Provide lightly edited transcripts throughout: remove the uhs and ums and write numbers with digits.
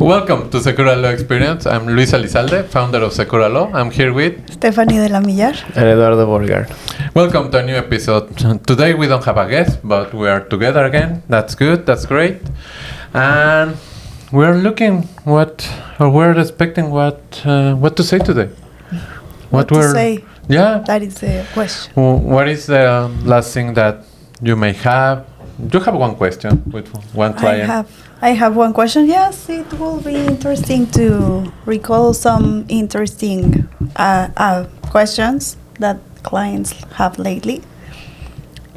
Welcome to Secura Law Experience. I'm Luis Elizalde, founder of Secura Law. I'm here with Stephanie de la Millar and Eduardo Borgar. Welcome to a new episode. Today we don't have a guest, but we are together again. That's good. That's great. And we're looking we're expecting what to say today. What to say? Yeah. That is the question. What is the last thing that you may have? You have one question with one client. I have one question. Yes, it will be interesting to recall some interesting questions that clients have lately.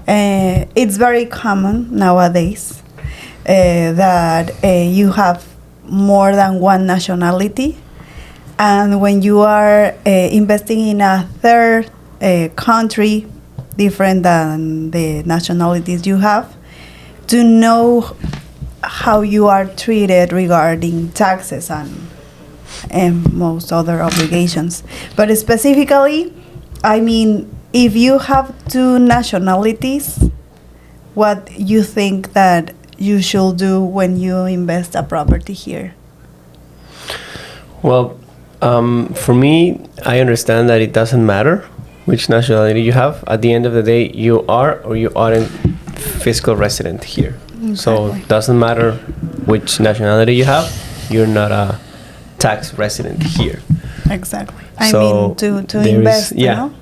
It's very common nowadays that you have more than one nationality. And when you are investing in a third country, different than the nationalities you have, to know how you are treated regarding taxes and most other obligations. But specifically, I mean, if you have two nationalities, what you think that you should do when you invest a property here? Well, for me, I understand that it doesn't matter which nationality you have. At the end of the day, you are or you aren't fiscal resident here. Exactly. So it doesn't matter which nationality you have, you're not a tax resident here. Exactly. I mean, to invest, you know?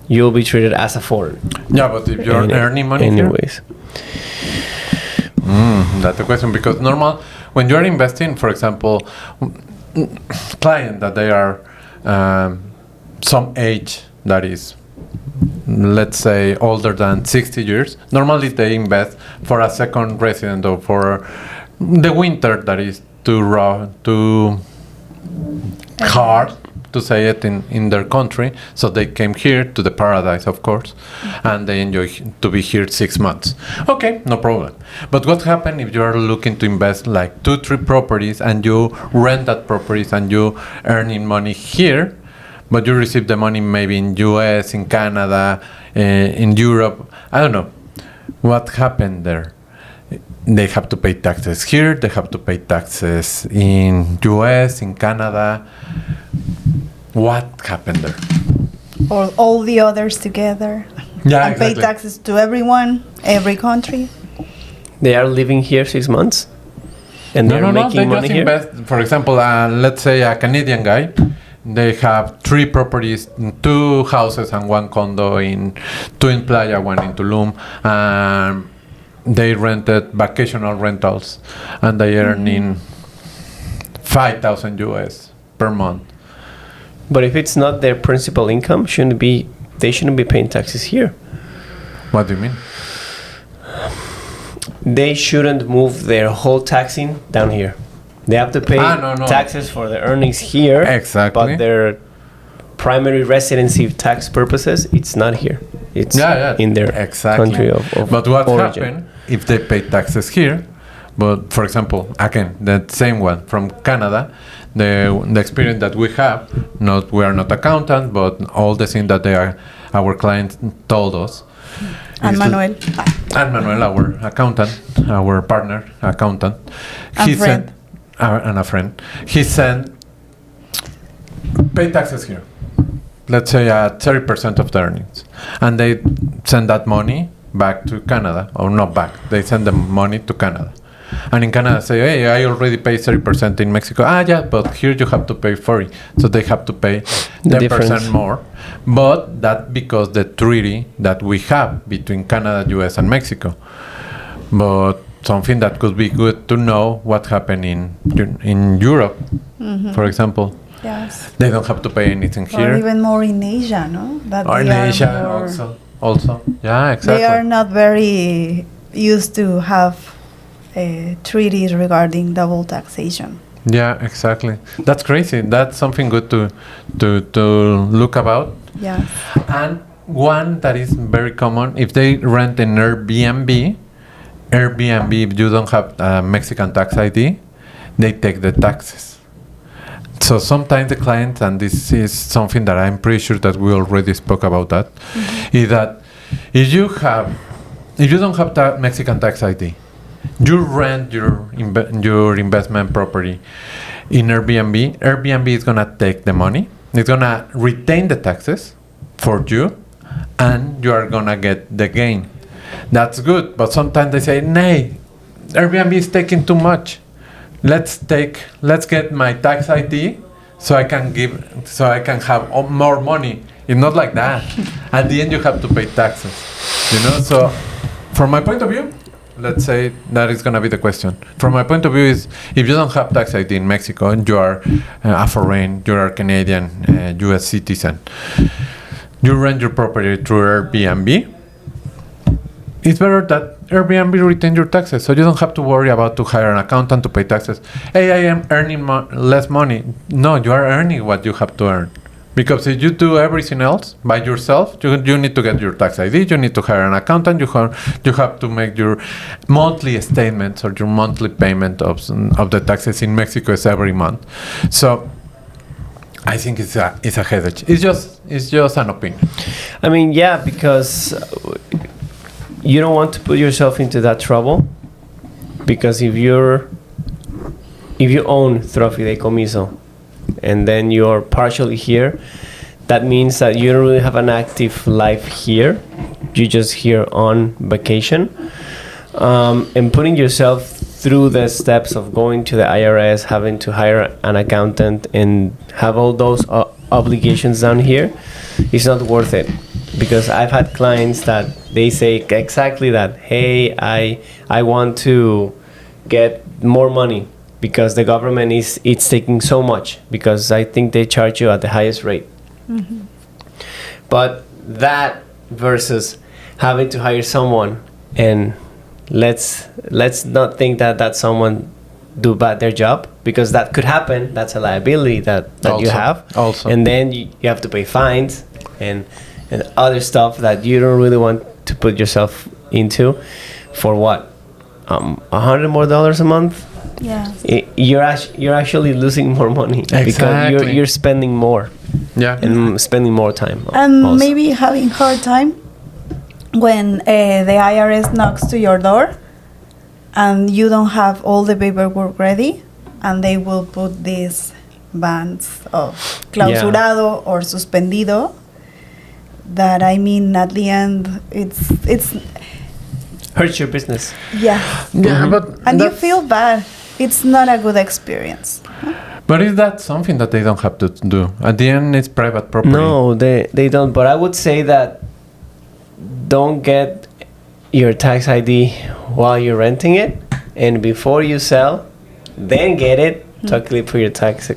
You'll be treated as a foreign. Yeah, but if you're earning money anyways. That's the question, because normal, when you're investing, for example, client that they are some age that is, let's say, older than 60 years, normally they invest for a second resident or for the winter that is too raw, too hard to say it in their country. So they came here to the paradise, of course, and they enjoy to be here 6 months. Okay, no problem. But what happens if you are looking to invest like 2-3 properties and you rent that properties and you earning money here, but you receive the money maybe in US, in Canada, in Europe? I don't know. What happened there? They have to pay taxes here. They have to pay taxes in US, in Canada. What happened there? Or all the others together. Yeah, and exactly. Pay taxes to everyone, every country. They are living here 6 months, and they're making money here. Invest. For example, let's say a Canadian guy. They have 3 properties, 2 houses and 1 condo two in Playa, 1 in Tulum. They rented vacational rentals, and they earning 5,000 US per month. But if it's not their principal income, they shouldn't be paying taxes here. What do you mean? They shouldn't move their whole taxing down here. They have to pay taxes for the earnings here. Exactly. But their primary residency tax purposes, it's not here. It's in their country of But what origin. happens if they pay taxes here? But for example, again, the same one from Canada, the experience that we have, we are not accountants, but all the things that our clients told us. And Manuel. And Manuel, our accountant, our partner accountant. And a friend. He said, pay taxes here. Let's say at 30% of the earnings. And they send that money back to Canada, or not back. They send the money to Canada. And in Canada say, hey, I already pay 30% in Mexico. Yeah, but here you have to pay 40. So they have to pay 10% more. But that because the treaty that we have between Canada, US, and Mexico. But something that could be good to know what happened in Europe, for example. Yes. They don't have to pay anything here. Or even more in Asia, no? Or in Asia also. Yeah, exactly. They are not very used to have treaties regarding double taxation. Yeah, exactly. That's crazy. That's something good to look about. Yeah. And one that is very common, if they rent an Airbnb, if you don't have a Mexican tax ID, they take the taxes. So sometimes the client, and this is something that I'm pretty sure that we already spoke about that, is that if you don't have Mexican tax ID, you rent your investment property in Airbnb. Airbnb is gonna take the money. It's gonna retain the taxes for you, and you are gonna get the gain. That's good, but sometimes they say, "Nay, Airbnb is taking too much. Let's get my tax ID so I can have more money." It's not like that. At the end, you have to pay taxes. So from my point of view, let's say that is going to be the question. From my point of view, is if you don't have tax ID in Mexico and you are a foreign, you are a Canadian, U.S. citizen, you rent your property through Airbnb, it's better that Airbnb retain your taxes, so you don't have to worry about to hire an accountant to pay taxes. Hey, I am earning less money. No, you are earning what you have to earn. Because if you do everything else by yourself, you need to get your tax ID, you need to hire an accountant, you have to make your monthly statements or your monthly payment of the taxes in Mexico is every month. So I think it's a headache. It's just an opinion. I mean, yeah, because you don't want to put yourself into that trouble, because if you own through fideicomiso and then you're partially here, that means that you don't really have an active life here. You're just here on vacation, and putting yourself through the steps of going to the IRS, having to hire an accountant and have all those obligations down here is not worth it. Because I've had clients that they say exactly that, hey, I want to get more money because the government it's taking so much, because I think they charge you at the highest rate. Mm-hmm. But that versus having to hire someone, and let's not think that someone do bad their job, because that could happen. That's a liability that you have. Also. And then you have to pay fines and other stuff that you don't really want to put yourself into for what? $100 more a month? Yeah. You're actually losing more money. Exactly. Because you're spending more. Yeah. And spending more time. And also. maybe having hard time when the IRS knocks to your door and you don't have all the paperwork ready, and they will put these bans of clausurado or suspendido. That, I mean, at the end, it's hurts your business. Yeah. Yeah, but and you feel bad. It's not a good experience. But is that something that they don't have to do? At the end, it's private property. No, they don't. But I would say that don't get your tax ID while you're renting it, and before you sell, then get it to clip for your tax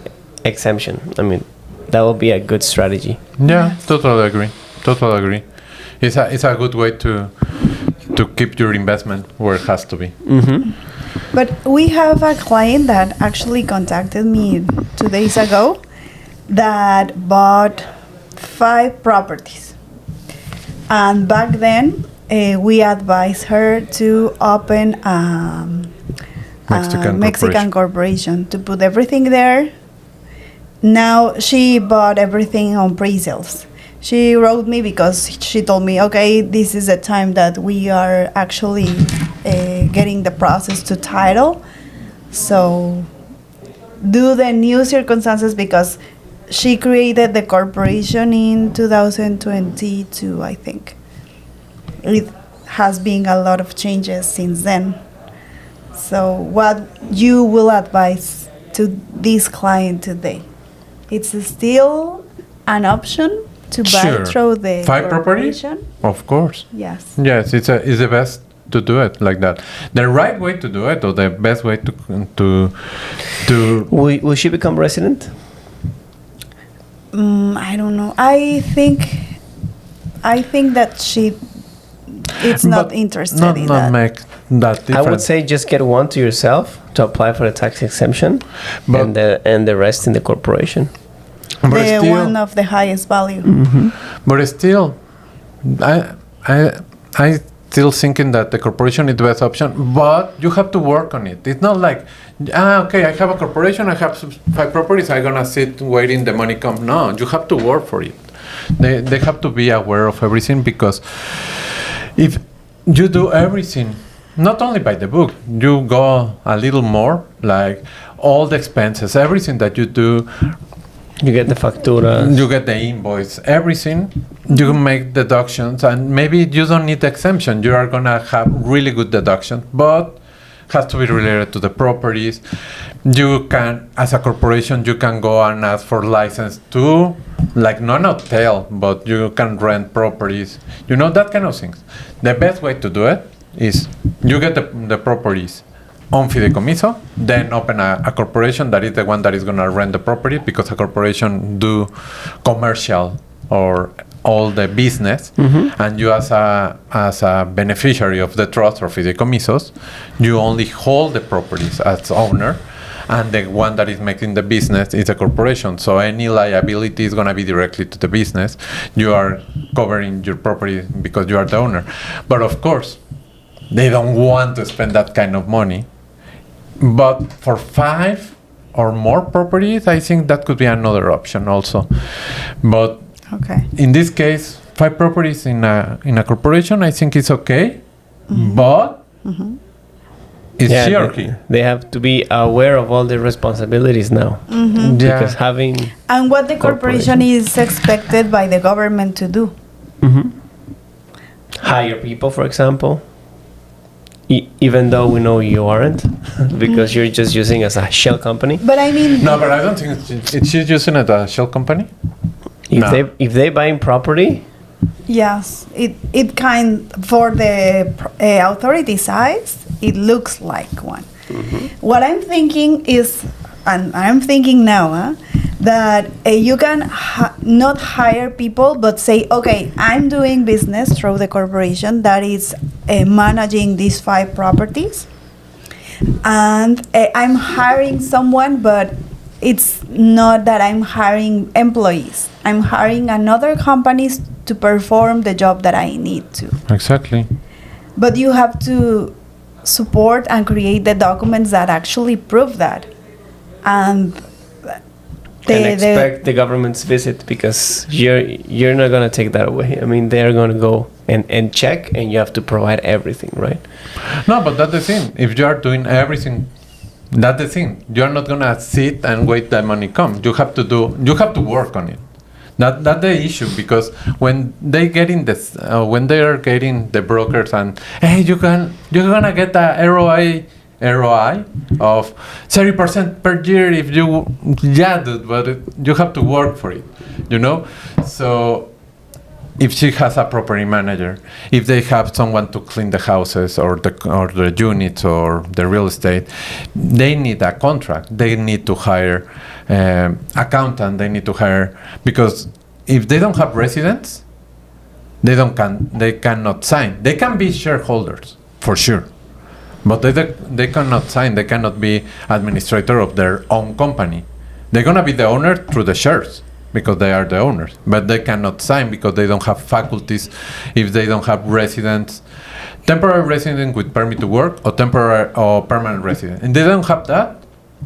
exemption. I mean, that will be a good strategy. Yeah, totally agree. It's a good way to keep your investment where it has to be. Mm-hmm. But we have a client that actually contacted me 2 days ago that bought 5 properties. And back then, we advised her to open a Mexican corporation to put everything there. Now she bought everything on pre-sales. She wrote me because she told me, okay, this is the time that we are actually getting the process to title. So do the new circumstances, because she created the corporation in 2022, I think. It has been a lot of changes since then. So what you will advise to this client today? It's still an option to buy through the 5 properties? Of course. Yes. Yes, it's the best to do it like that. The right way to do it, or the best way to. Will she become resident? I don't know. I think that it's not interested in that. Make that difference. I would say just get one to yourself to apply for the tax exemption, and the rest in the corporation. But The still, one of the highest value. Mm-hmm. But still, I still thinking that the corporation is the best option. But you have to work on it. It's not like, okay, I have a corporation, I have 5 properties, I'm gonna sit waiting the money come. No, you have to work for it. They have to be aware of everything, because if you do everything not only by the book. You go a little more, like all the expenses, everything that you do. You get the factura. You get the invoice, everything. You make deductions, and maybe you don't need exemption. You are gonna have really good deduction, but has to be related to the properties. You can, as a corporation, you can go and ask for license to, like not an hotel, but you can rent properties. You know, that kind of things. The best way to do it is you get the properties on fideicomiso, then open a corporation that is the one that is going to rent the property, because a corporation do commercial or all the business, and you as a beneficiary of the trust or fideicomisos, you only hold the properties as owner, and the one that is making the business is a corporation. So any liability is going to be directly to the business. You are covering your property because you are the owner. But of course, they don't want to spend that kind of money. But for 5 or more properties, I think that could be another option also. But Okay. in this case, 5 properties in a corporation, I think it's okay. But it's hierarchy. They have to be aware of all the responsibilities now. Because having And what the corporation is expected by the government to do. hire people, for example, even though we know you aren't, because you're just using as a shell company. But I mean, No, but I don't think it's using it as a shell company. If they buying property, yes, it kind for the authority sides, it looks like one. What I'm thinking is, and I'm thinking now, that you can not hire people, but say, okay, I'm doing business through the corporation that is managing these 5 properties, and I'm hiring someone, but it's not that I'm hiring employees. I'm hiring another companies to perform the job that I need to. Exactly. But you have to support and create the documents that actually prove that. And expect the government's visit, because you're not gonna take that away. I mean, they're gonna go and check, and you have to provide everything, right? No, but that's the thing. If you are doing everything, that's the thing. You are not gonna sit and wait that money come. You have to work on it. That's the issue, because when they get in this, when they are getting the brokers and hey, you're gonna get a ROI of 30% per year if you, dude, but you have to work for it, you know. So if she has a property manager, if they have someone to clean the houses or the units or the real estate, they need a contract. They need to hire accountant. They need to hire, because if they don't have residents, they cannot sign. They can be shareholders for sure, but they cannot sign. They cannot be administrator of their own company. They're gonna be the owner through the shares, because they are the owners, but they cannot sign because they don't have faculties. If they don't have residents, temporary resident with permit to work, or temporary or permanent resident, and they don't have that,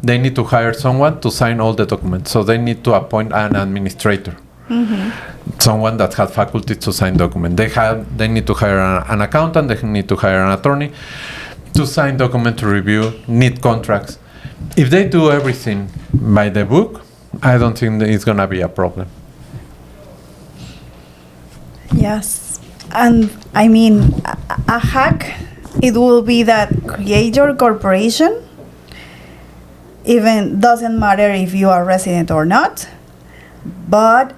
they need to hire someone to sign all the documents. So they need to appoint an administrator, someone that has faculties to sign documents. They need to hire an accountant. They need to hire an attorney to sign document, to review, need contracts. If they do everything by the book, I don't think that it's gonna be a problem. yes, and I mean, a hack, it will be that create your corporation. Even doesn't matter if you are resident or not, but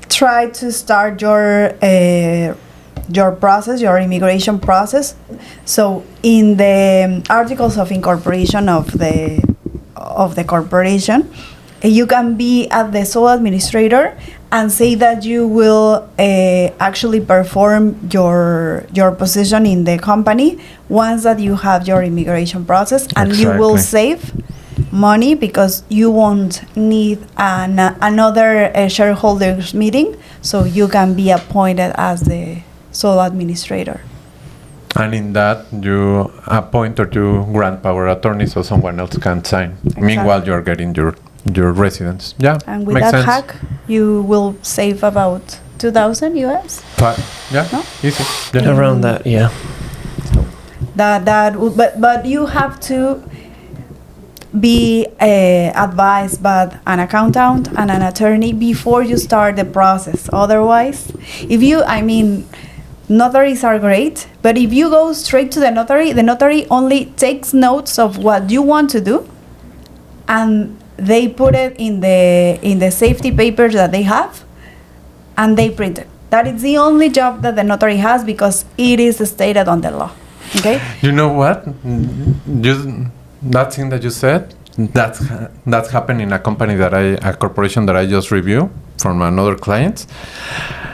try to start your process, your immigration process. So in the articles of incorporation of the corporation, you can be at the sole administrator and say that you will actually perform your position in the company once that you have your immigration process, and you will save money because you won't need another shareholders meeting, so you can be appointed as the sole administrator. And in that, you appoint or you grant power attorney so someone else can sign. Exactly. Meanwhile, you're getting your residence. Yeah, And with makes that sense. hack, you will save about 2,000 US. Yeah, No? easy. Yeah. Around that, yeah. But you have to be advised by an accountant and an attorney before you start the process. Otherwise, if you, I mean, notaries are great, but if you go straight to the notary only takes notes of what you want to do, and they put it in the safety papers that they have, and they print it. That is the only job that the notary has because it is stated on the law. Okay. You know what? That thing that you said, that's happened in a company a corporation that I just reviewed from another client.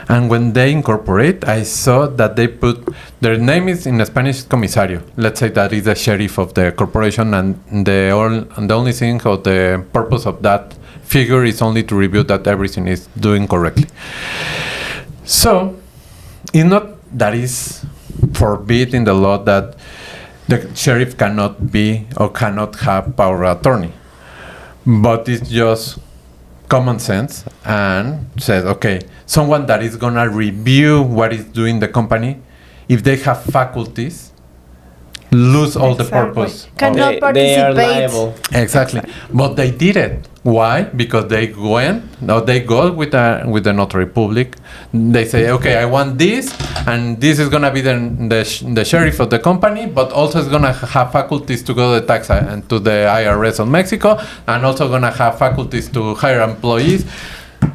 And when they incorporate, I saw that they put their name is in Spanish comisario. Let's say that is the sheriff of the corporation, and the only thing or the purpose of that figure is only to review that everything is doing correctly. So it's not that is forbid in the law that the sheriff cannot be or cannot have power of attorney, but it's just common sense and says, okay, someone that is gonna review what is doing the company, if they have faculties, lose all the purpose. Cannot participate. They are liable. Exactly, but they did it. Why? Because they go with the notary public. They say, okay, I want this, and this is gonna be the sheriff of the company, but also is gonna have faculties to go to the tax and to the IRS of Mexico, and also gonna have faculties to hire employees.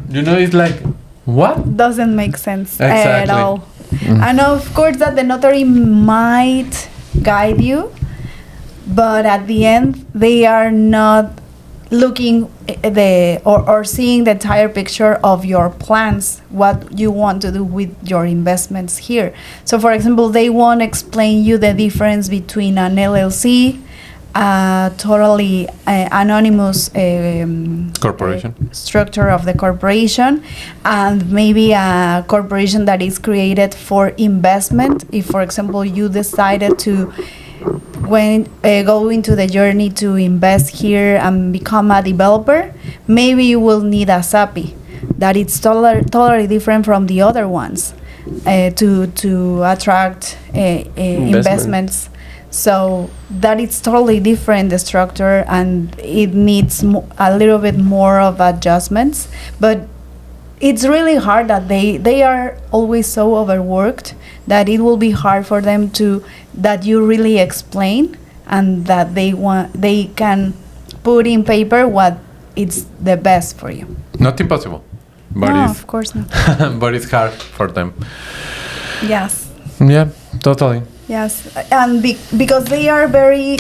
You know, it's like what? Doesn't make sense Exactly. at all. And of course that the notary might guide you, but at the end they are not looking or seeing the entire picture of your plans, what you want to do with your investments here. So for example, they won't explain you the difference between an LLC, a totally anonymous Corporation. structure of the corporation, and maybe a corporation that is created for investment. If for example you decided to go into the journey to invest here and become a developer, maybe you will need a SAPI that it's totally different from the other ones to attract investments. So that it's totally different, the structure, and it needs a little bit more of adjustments. But it's really hard that they are always so overworked that it will be hard for them that you really explain and that they can put in paper what it's the best for you. Not impossible, but No, it's of course not. but it's hard for them. Yes. Yeah, totally. Yes, and because they are very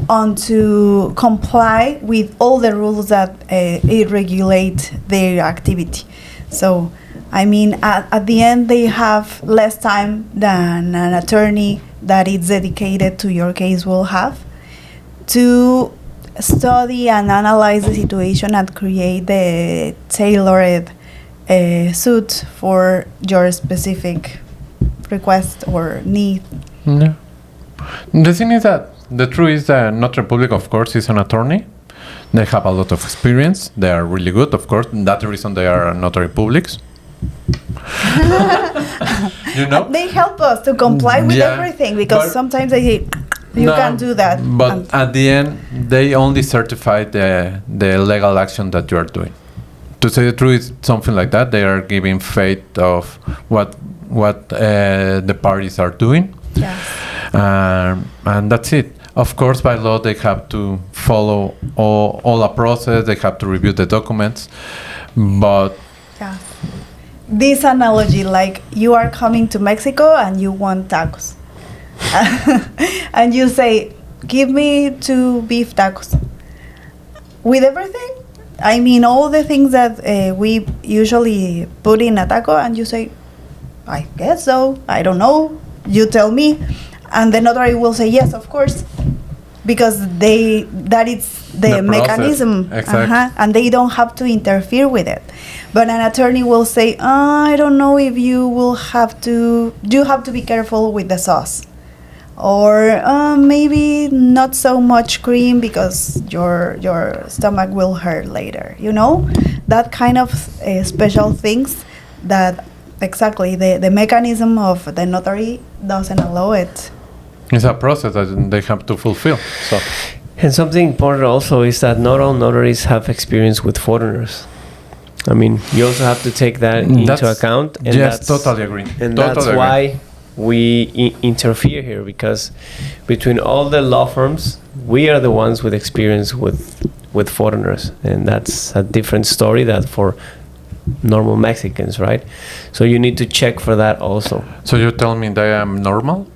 on to comply with all the rules that it regulate their activity. So, I mean, at the end, they have less time than an attorney that is dedicated to your case will have to study and analyze the situation and create the tailored suit for your specific request or need. Yeah. The thing is that the truth is that Notary Public, of course, is an attorney. They have a lot of experience. They are really good, of course. That's the reason they are Notary Publics. You know? They help us to comply with Yeah, everything because but- sometimes they say, you can't do that. But And at the end, they only certify the legal action that you are doing. To say the truth, it's something like that. They are giving faith of what the parties are doing. yes. And that's it. Of course, by law, they have to follow all a process. They have to review the documents. But Yeah. This analogy, like you are coming to Mexico and you want tacos. And you say, give me 2 beef tacos. With everything? I mean, all the things that we usually put in a taco, and you say, I guess so. I don't know. You tell me. And the notary will say, yes, of course. Because that is the process. mechanism. Exactly. And they don't have to interfere with it. But an attorney will say, I don't know if you have to be careful with the sauce. Or maybe not so much cream because your stomach will hurt later. You know, that kind of special things that exactly. The mechanism of the notary doesn't allow it. It's a process that they have to fulfill. So And something important also is that not all notaries have experience with foreigners. I mean, you also have to take that into account. And yes, that's, totally agree. And totally that's agree. why we interfere here, because between all the law firms, we are the ones with experience with foreigners, and that's a different story that for normal Mexicans, right? So you need to check for that also. So you tell me that I am normal?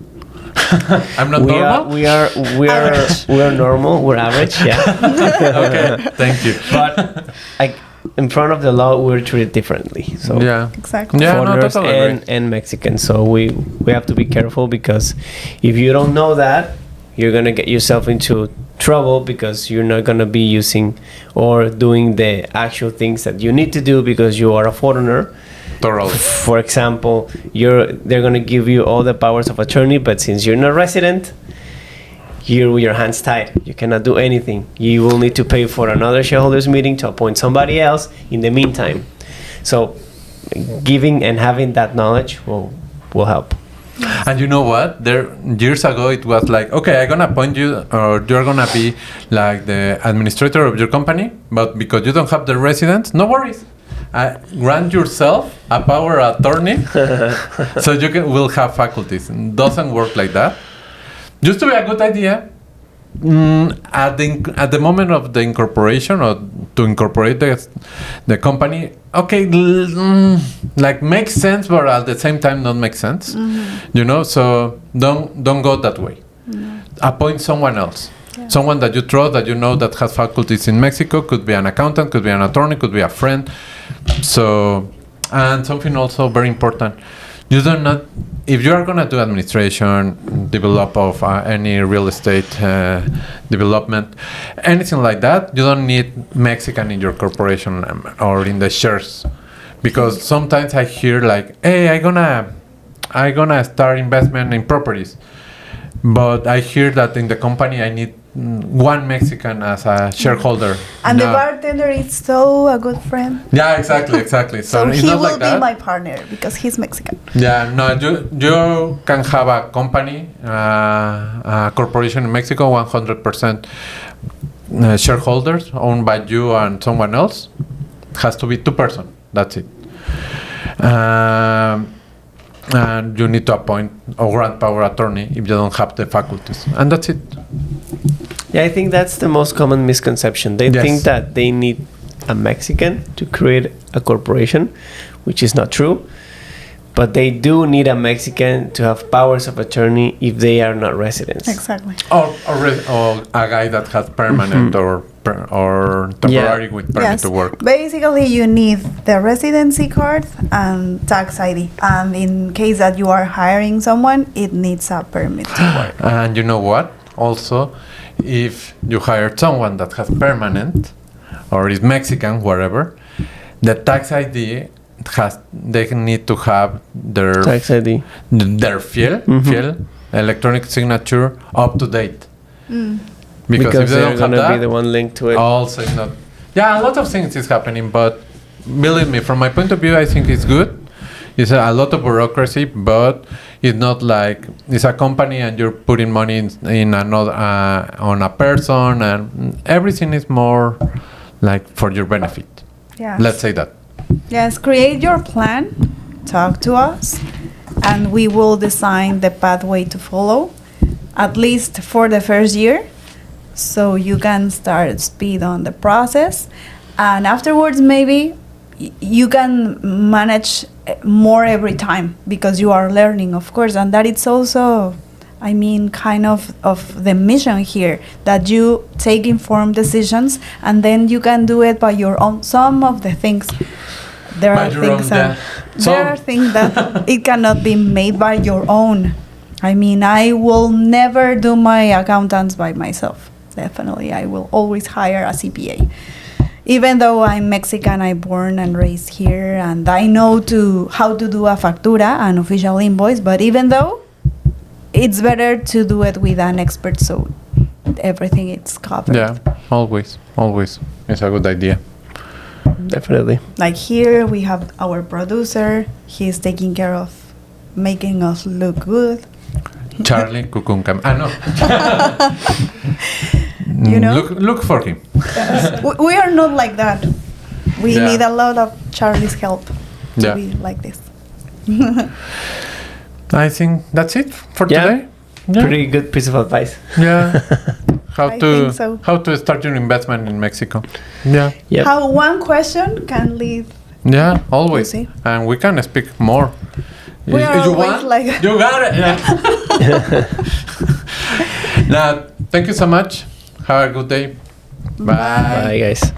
I'm not normal? We are normal. We're average, yeah. Okay, thank you. But in front of the law, we're treated differently. So Yeah. Exactly. Yeah, no, foreigners totally agree. and Mexicans. So we have to be careful, because if you don't know that, you're gonna get yourself into trouble, because you're not gonna be using or doing the actual things that you need to do because you are a foreigner. Totally. For example, they're gonna give you all the powers of attorney, but since you're not resident, you're with your hands tied. You cannot do anything. You will need to pay for another shareholders meeting to appoint somebody else in the meantime. So giving and having that knowledge will help. And you know what? There years ago it was like, okay, I'm gonna appoint you, or you're gonna be like the administrator of your company, but because you don't have the residence, no worries. Grant yourself a power of attorney, so you will have faculties. It doesn't work like that. Used to be a good idea. At the moment of the incorporation, or to incorporate the company, okay, like makes sense, but at the same time not make sense. You know, so don't go that way. Appoint someone else. Yeah. Someone that you trust, that you know that has faculties in Mexico. Could be an accountant, could be an attorney, could be a friend. So, and something also very important, you do not, if you are going to do administration, develop of any real estate development, anything like that, you don't need Mexican in your corporation or in the shares. Because sometimes I hear like, hey, I gonna start investment in properties. But I hear that in the company I need one Mexican as a shareholder. And No. the bartender is so a good friend. Yeah, exactly. So it's he not will like be that. my partner because he's Mexican. Yeah, no, you can have a company, a corporation in Mexico, 100% shareholders owned by you and someone else. Has to be 2 person. That's it. And you need to appoint a grant power attorney if you don't have the faculties, and that's it. Yeah, I think that's the most common misconception. They Yes. think that they need a Mexican to create a corporation, which is not true. But they do need a Mexican to have powers of attorney if they are not residents. Exactly. Or a guy that has permanent or temporary with permit Yes. to work. Basically, you need the residency card and tax ID. And in case that you are hiring someone, it needs a permit to work. And you know what? Also, if you hire someone that has permanent or is Mexican, wherever, the tax ID they need to have their Tax ID. their fiel electronic signature up to date. Because if they they're don't have gonna be that, the one linked to it. also it's not. Yeah, a lot of things is happening, but believe me, from my point of view, I think it's good. It's a lot of bureaucracy, but it's not like it's a company and you're putting money in another on a person, and everything is more like for your benefit. Yes. Let's say that. Yes, create your plan, talk to us, and we will design the pathway to follow, at least for the first year, so you can start speed on the process. And afterwards, maybe you can manage more every time because you are learning, of course. And that it's also, I mean, kind of the mission here, that you take informed decisions and then you can do it by your own. Some of the things, there By are your own, things yeah. there are things that it cannot be made by your own. I mean, I will never do my accountants by myself. Definitely, I will always hire a CPA. Even though I'm Mexican, I'm born and raised here, and I know how to do a factura, an official invoice. But even though, it's better to do it with an expert, so everything is covered. Yeah, always. It's a good idea. Definitely. Like here, we have our producer. He's taking care of making us look good. Charlie Kukunkam. No. You know? Look for him. We are not like that. We Yeah. need a lot of Charlie's help to Yeah. be like this. I think that's it for Yeah. today. Yeah. Pretty good piece of advice. Yeah. I think so. How to start your investment in Mexico. Yeah. Yep. How one question can lead. Yeah, always. You see? And we can speak more. We are you always want? like- You got it. Yeah. Now, thank you so much. Have a good day. Bye. Bye, guys.